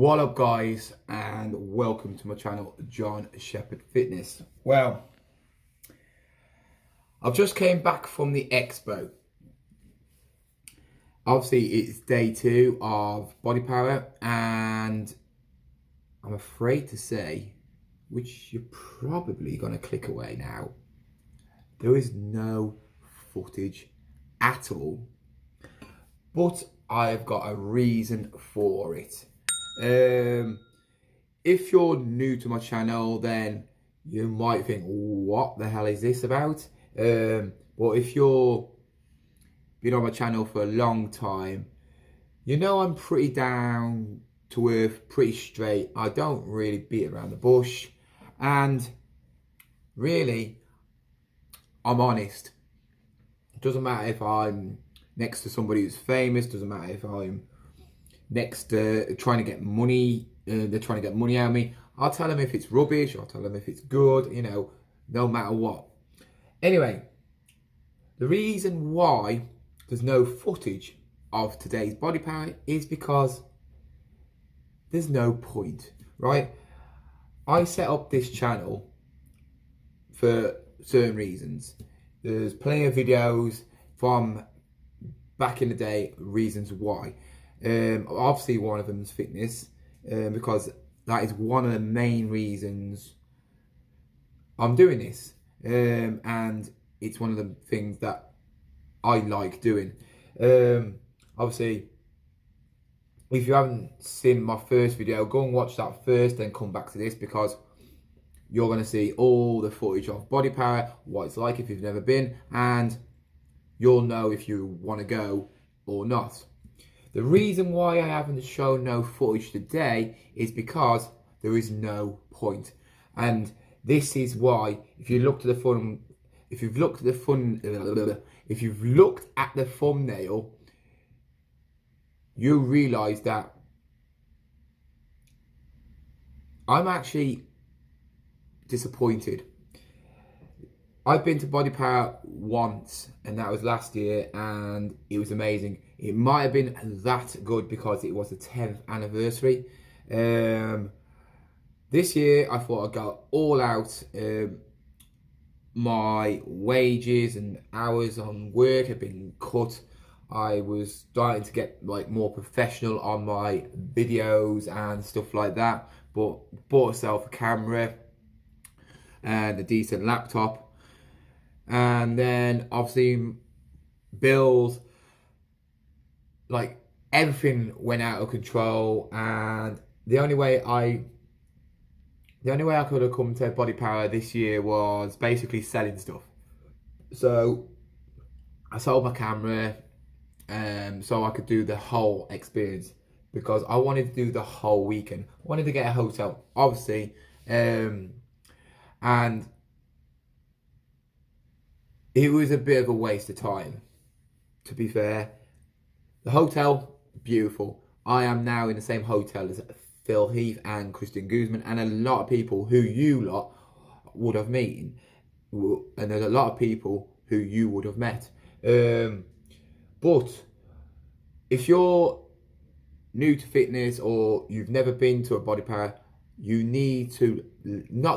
What up guys, and welcome to my channel, Jon Sheppard Fitness. Well, I've just came back from the expo. Obviously it's day 2 of Bodypower, and I'm afraid to say, which you're probably gonna click away now, there is no footage at all, but I've got a reason for it. If you're new to my channel, then you might think, what the hell is this about? But if you're been on my channel for a long time, you know I'm pretty down to earth, pretty straight. I don't really beat around the bush, and really, I'm honest. It doesn't matter if I'm next to somebody who's famous, doesn't matter if I'm next to trying to get money, they're trying to get money out of me. I'll tell them if it's rubbish, I'll tell them if it's good, you know, no matter what. Anyway, the reason why there's no footage of today's Bodypower is because there's no point, right? I set up this channel for certain reasons. There's plenty of videos from back in the day, reasons why. Obviously one of them is fitness, because that is one of the main reasons I'm doing this, and it's one of the things that I like doing. Obviously, if you haven't seen my first video, go and watch that first, then come back to this, because you're going to see all the footage of Bodypower, what it's like if you've never been, and you'll know if you want to go or not. The reason why I haven't shown no footage today is because there is no point. And this is why, if you've looked at the thumbnail, you realise that I'm actually disappointed. I've been to Bodypower once, and that was last year, and it was amazing. It might have been that good because it was the 10th anniversary. This year, I thought I'd go all out. My wages and hours on work had been cut. I was starting to get like more professional on my videos and stuff like that. But bought myself a camera and a decent laptop. And then obviously bills, like everything went out of control, and the only way I could have come to Bodypower this year was basically selling stuff. So I sold my camera, so I could do the whole experience, because I wanted to do the whole weekend. I wanted to get a hotel, obviously, and it was a bit of a waste of time, to be fair. The hotel, beautiful. I am now in the same hotel as Phil Heath and Christian Guzman, and a lot of people who you lot would have met, and there's a lot of people who you would have met. But if you're new to fitness or you've never been to a Bodypower, you need to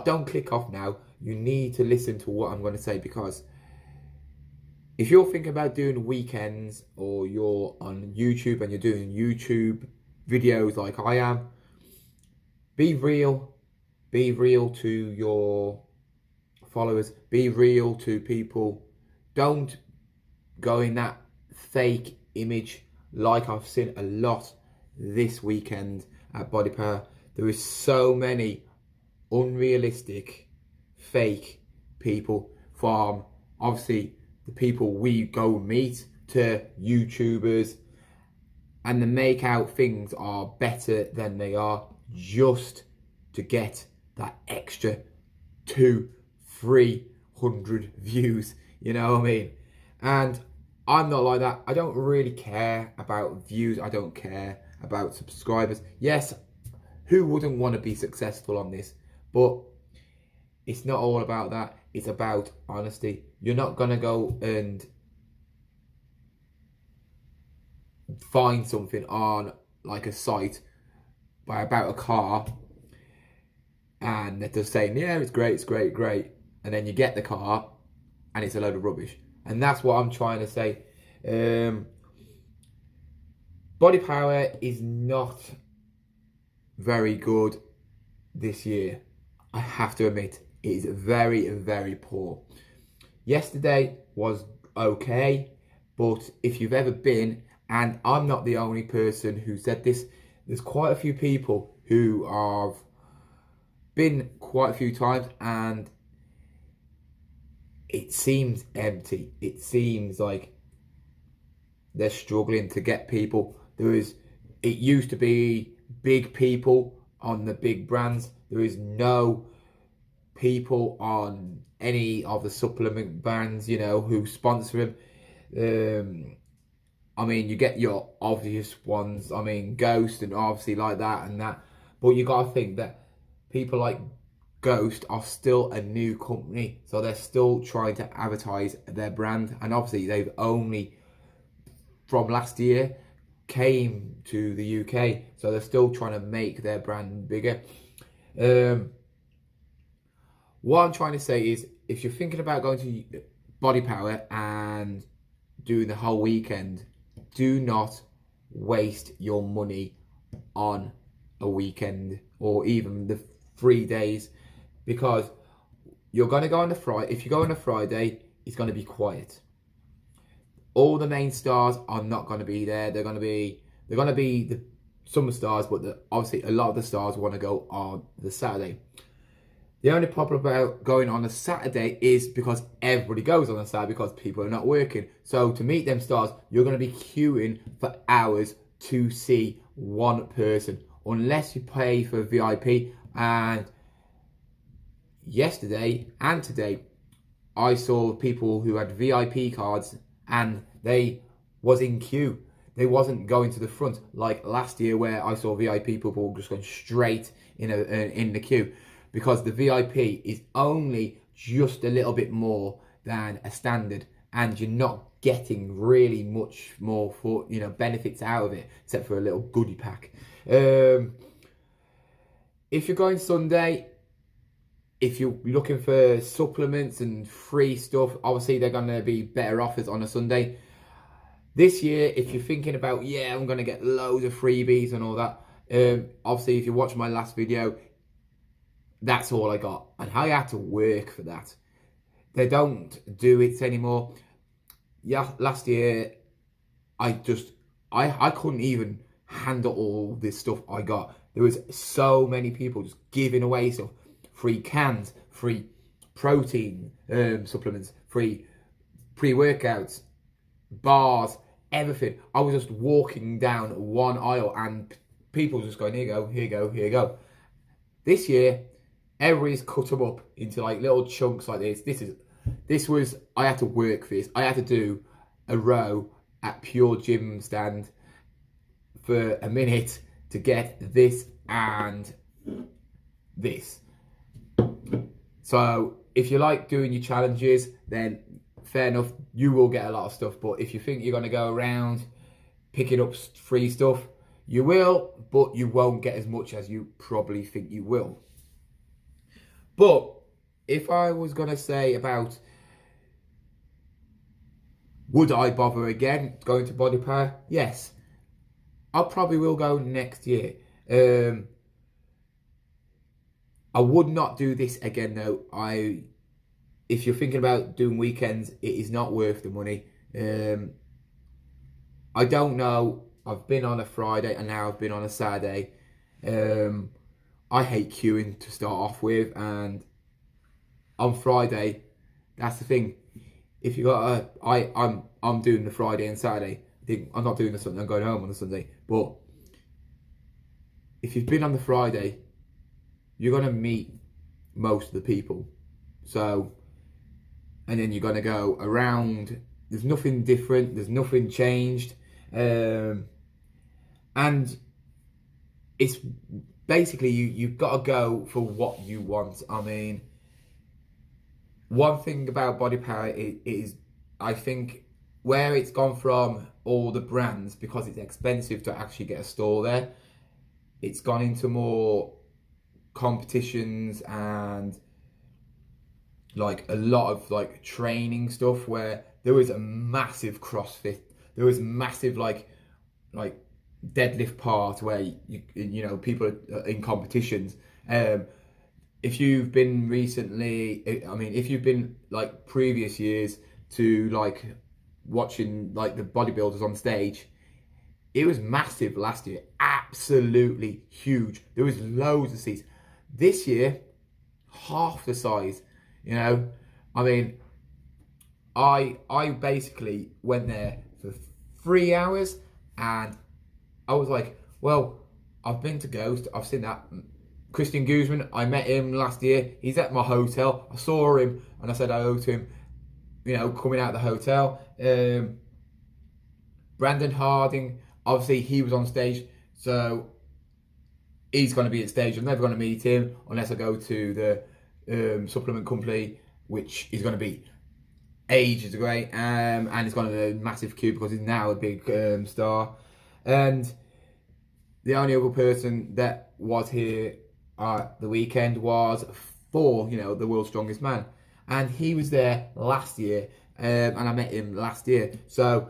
don't click off now. You need to listen to what I'm going to say, because if you're thinking about doing weekends, or you're on YouTube and you're doing YouTube videos like I am, be real to your followers, be real to people. Don't go in that fake image like I've seen a lot this weekend at Bodypower. There is so many unrealistic fake people, from obviously the people we go meet to YouTubers, and they make out things are better than they are just to get that extra 200-300 views, you know what I mean? And I'm not like that. I don't really care about views. I don't care about subscribers. Yes, who wouldn't want to be successful on this? But it's not all about that. It's about honesty. You're not going to go and find something on like a site by about a car, and they're just saying, yeah, it's great, and then you get the car and it's a load of rubbish. And that's what I'm trying to say. Bodypower is not very good this year. I have to admit, it is very, very poor. Yesterday was okay, but if you've ever been, and I'm not the only person who said this, there's quite a few people who have been quite a few times, and it seems empty. It seems like they're struggling to get people. It used to be big people on the big brands. There is no people on any of the supplement brands, who sponsor them. I mean, you get your obvious ones. I mean, Ghost and obviously like that and that. But you got to think that people like Ghost are still a new company. So they're still trying to advertise their brand. And obviously they've only, from last year, came to the UK. So they're still trying to make their brand bigger. What I'm trying to say is, if you're thinking about going to Bodypower and doing the whole weekend, do not waste your money on a weekend or even the 3 days, because you're going to go on a Friday. If you go on a Friday, it's going to be quiet. All the main stars are not going to be there. They're going to be the summer stars, but obviously a lot of the stars want to go on the Saturday. The only problem about going on a Saturday is because everybody goes on a Saturday because people are not working. So to meet them stars, you're going to be queuing for hours to see one person, unless you pay for VIP. And yesterday and today, I saw people who had VIP cards and they was in queue. They wasn't going to the front like last year, where I saw VIP people just going straight in the queue, because the VIP is only just a little bit more than a standard, and you're not getting really much more for benefits out of it, except for a little goodie pack. If you're going Sunday, if you're looking for supplements and free stuff, obviously they're going to be better offers on a Sunday. This year, if you're thinking about, I'm going to get loads of freebies and all that, obviously if you watch my last video, that's all I got. And I had to work for that. They don't do it anymore. Yeah, last year, I couldn't even handle all this stuff I got. There was so many people just giving away stuff. Free cans, free protein supplements, free pre-workouts, bars, everything. I was just walking down one aisle and people just going, here you go, here you go, here you go. This year, everybody's cut them up into like little chunks like this. I had to work for this. I had to do a row at Pure Gym stand for a minute to get this and this. So if you like doing your challenges, then fair enough, you will get a lot of stuff. But if you think you're going to go around picking up free stuff, you will, but you won't get as much as you probably think you will. But if I was going to say about, would I bother again going to Bodypower? Yes. I probably will go next year. I would not do this again though. If you're thinking about doing weekends, it is not worth the money. I don't know. I've been on a Friday and now I've been on a Saturday. I hate queuing to start off with, and on Friday, that's the thing. If you got I'm doing the Friday and Saturday. I'm not doing the Sunday. I'm going home on the Sunday. But if you've been on the Friday, you're gonna meet most of the people. So, and then you're gonna go around. There's nothing different. There's nothing changed, and it's basically you've got to go for what you want. I mean, one thing about Bodypower is I think where it's gone from all the brands, because it's expensive to actually get a store there. it's gone into more competitions and like a lot of like training stuff, where there was a massive CrossFit, there was massive like deadlift part where you know people are in competitions. If you've been recently, I mean, if you've been like previous years to like watching like the bodybuilders on stage, it was massive last year, absolutely huge. There was loads of seats. This year, half the size. You know, I mean, I basically went there for 3 hours, and I was like, well, I've been to Ghost, I've seen that. Christian Guzman, I met him last year. He's at my hotel. I saw him and I said hello to him, you know, coming out of the hotel. Brandon Harding, obviously he was on stage, so he's going to be at stage. I'm never going to meet him unless I go to the supplement company, which is going to be ages away, and he's got a massive queue because he's now a big star. And the only other person that was here at the weekend was for, you know, the world's strongest man, and he was there last year, and I met him last year. So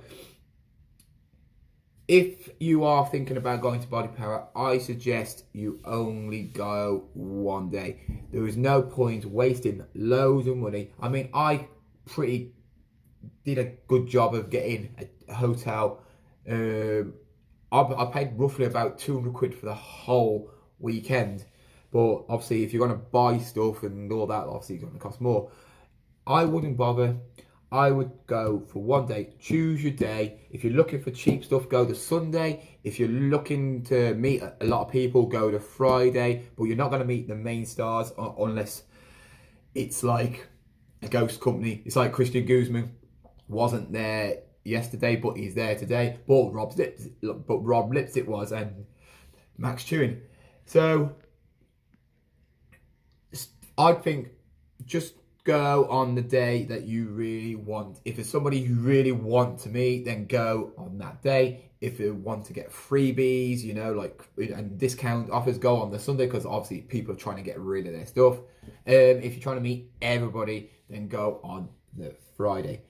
if you are thinking about going to Bodypower, I suggest you only go one day. There is no point wasting loads of money. I mean, I did a good job of getting a hotel. I paid roughly about 200 quid for the whole weekend. But obviously, if you're going to buy stuff and all that, obviously it's going to cost more. I wouldn't bother. I would go for one day. Choose your day. If you're looking for cheap stuff, go to Sunday. If you're looking to meet a lot of people, go to Friday. But you're not going to meet the main stars unless it's like a ghost company. It's like Christian Guzman wasn't there yesterday, but he's there today. But Rob Lipsett was, and Max Chewin. So I think just go on the day that you really want. If it's somebody you really want to meet, then go on that day. If you want to get freebies, you know, like, and discount offers, go on the Sunday, because obviously people are trying to get rid of their stuff. If you're trying to meet everybody, then go on the Friday.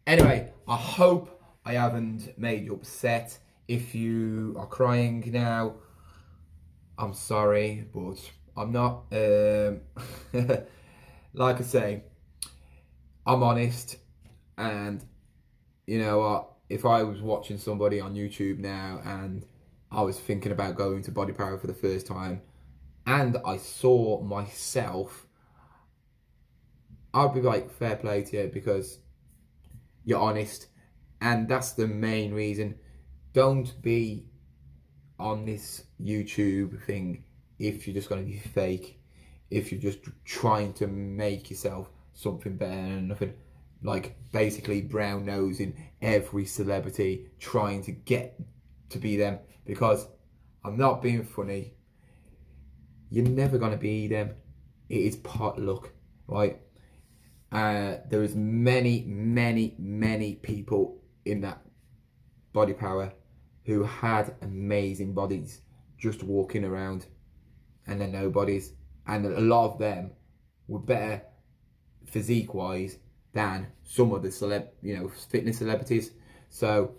Anyway, I hope I haven't made you upset. If you are crying now, I'm sorry, but I'm not. Like I say, I'm honest, and you know what? If I was watching somebody on YouTube now and I was thinking about going to Bodypower for the first time, and I saw myself, I'd be like, fair play to you, because you're honest, and that's the main reason. Don't be on this YouTube thing if you're just going to be fake, if you're just trying to make yourself something better than nothing, like basically brown nosing every celebrity, trying to get to be them. Because I'm not being funny, you're never going to be them. It is pot luck, right? There is many people in that Bodypower who had amazing bodies just walking around, and they're nobodies, and a lot of them were better physique wise than some of the fitness celebrities. So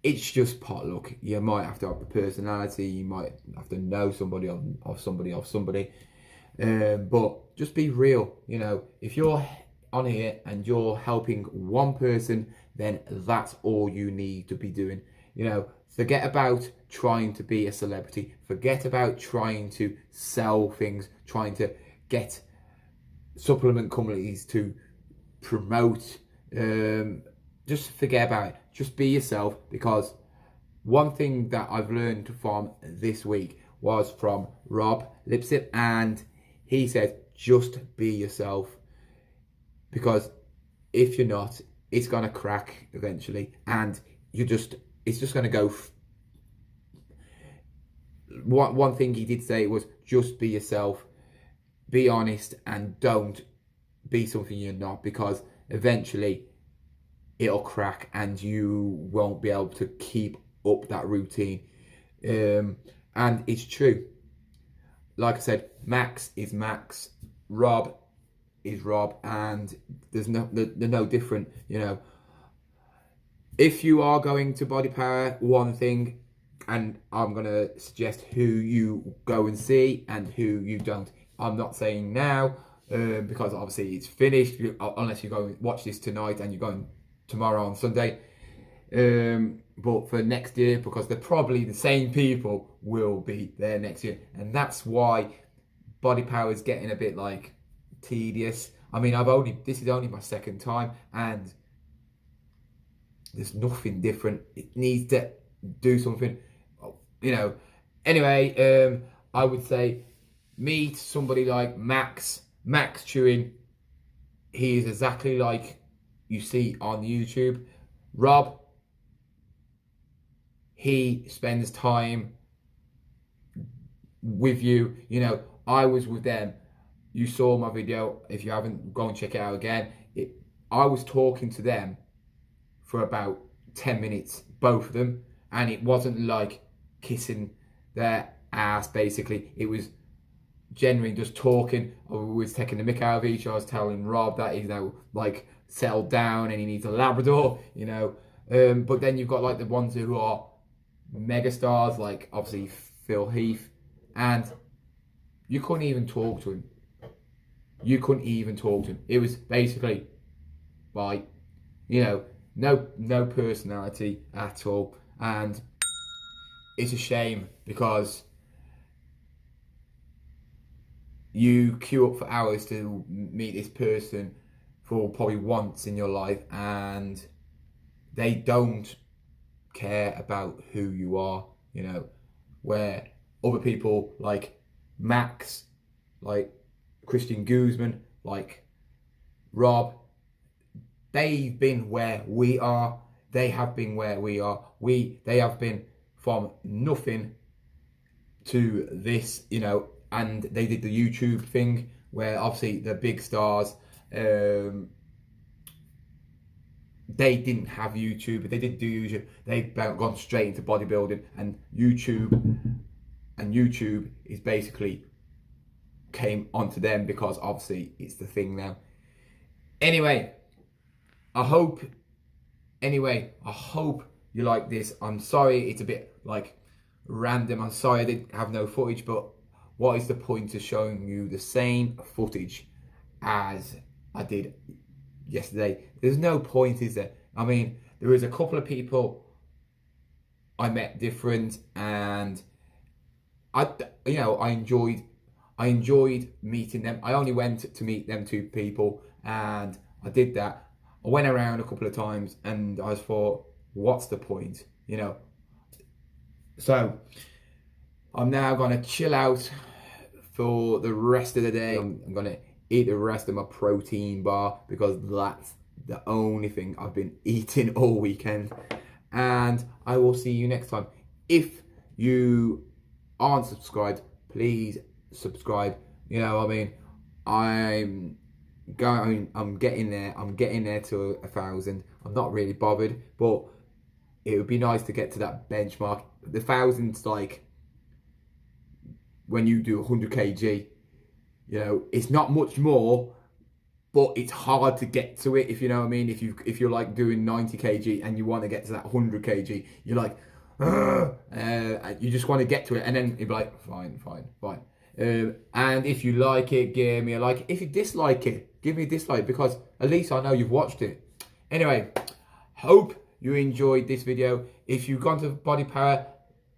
it's just pot luck. You might have to have the personality, you might have to know somebody of somebody, but just be real. You know, if you're on here and you're helping one person, then that's all you need to be doing. You know, forget about trying to be a celebrity. Forget about trying to sell things, trying to get supplement companies to promote. Just forget about it. Just be yourself, because one thing that I've learned from this week was from Rob Lipsett, and he said, just be yourself, because if you're not, it's gonna crack eventually, and it's just gonna go. One thing he did say was, just be yourself, be honest, and don't be something you're not, because eventually it'll crack and you won't be able to keep up that routine. And it's true. Like I said, Max is Max, Rob is Rob, and they're no different, you know. If you are going to Bodypower, one thing, and I'm going to suggest who you go and see and who you don't. I'm not saying now, because obviously it's finished, unless you go and watch this tonight and you're going tomorrow on Sunday. But for next year, because they're probably the same people will be there next year. And that's why Bodypower is getting a bit like tedious. I mean, this is only my second time and there's nothing different. It needs to do something, you know. Anyway, I would say meet somebody like Max Chewing. He is exactly like you see on YouTube. Rob, he spends time with you. You know, I was with them. You saw my video. If you haven't, go and check it out again. I was talking to them for about 10 minutes, both of them, and it wasn't like kissing their ass, basically. It was genuinely just talking. I was taking the mick out of each. I was telling Rob that he's now like settled down and he needs a Labrador, you know. But then you've got like the ones who are mega stars, like obviously Phil Heath, and you couldn't even talk to him. You couldn't even talk to him. It was basically like, you know, no personality at all. And it's a shame because you queue up for hours to meet this person for probably once in your life, and they don't care about who you are, you know. Where other people like Max, like Christian Guzman, like Rob, they've been where we are. They have been where we are. They have been from nothing to this, you know. And they did the YouTube thing where obviously the big stars, they didn't have YouTube. They didn't do YouTube. They've gone straight into bodybuilding, and YouTube is basically came onto them because obviously it's the thing now. Anyway, I hope you like this. I'm sorry it's a bit like random. I'm sorry I didn't have no footage, but what is the point of showing you the same footage as I did yesterday? There's no point, is there? I mean, there was a couple of people I met different, and I enjoyed meeting them. I only went to meet them two people, and I did that. I went around a couple of times, and I thought, what's the point, you know? So I'm now gonna chill out for the rest of the day. I'm gonna eat the rest of my protein bar because that's the only thing I've been eating all weekend. And I will see you next time. If you aren't subscribed, please subscribe. You know, I mean, I'm getting there. I'm getting there to 1,000. I'm not really bothered, but it would be nice to get to that benchmark. The 1,000's like when you do 100 kg, you know, it's not much more, but it's hard to get to it, if you know what I mean. If you're like doing 90 kg and you want to get to that 100 kg, you're like, you just want to get to it, and then you'll be like, fine. And if you like it, give me a like. If you dislike it, give me a dislike, because at least I know you've watched it. Anyway, hope you enjoyed this video. If you've gone to Bodypower,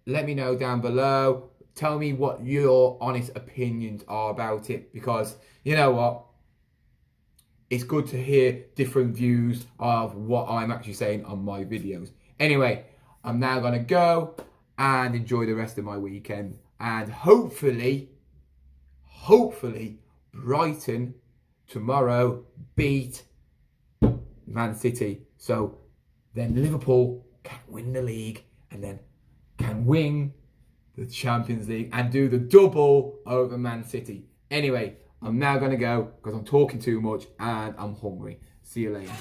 let me know down below. Tell me what your honest opinions are about it, because you know what? It's good to hear different views of what I'm actually saying on my videos. Anyway, I'm now going to go and enjoy the rest of my weekend. And hopefully, Brighton tomorrow beat Man City. So then Liverpool can win the league and then can win the Champions League and do the double over Man City. Anyway, I'm now going to go because I'm talking too much and I'm hungry. See you later.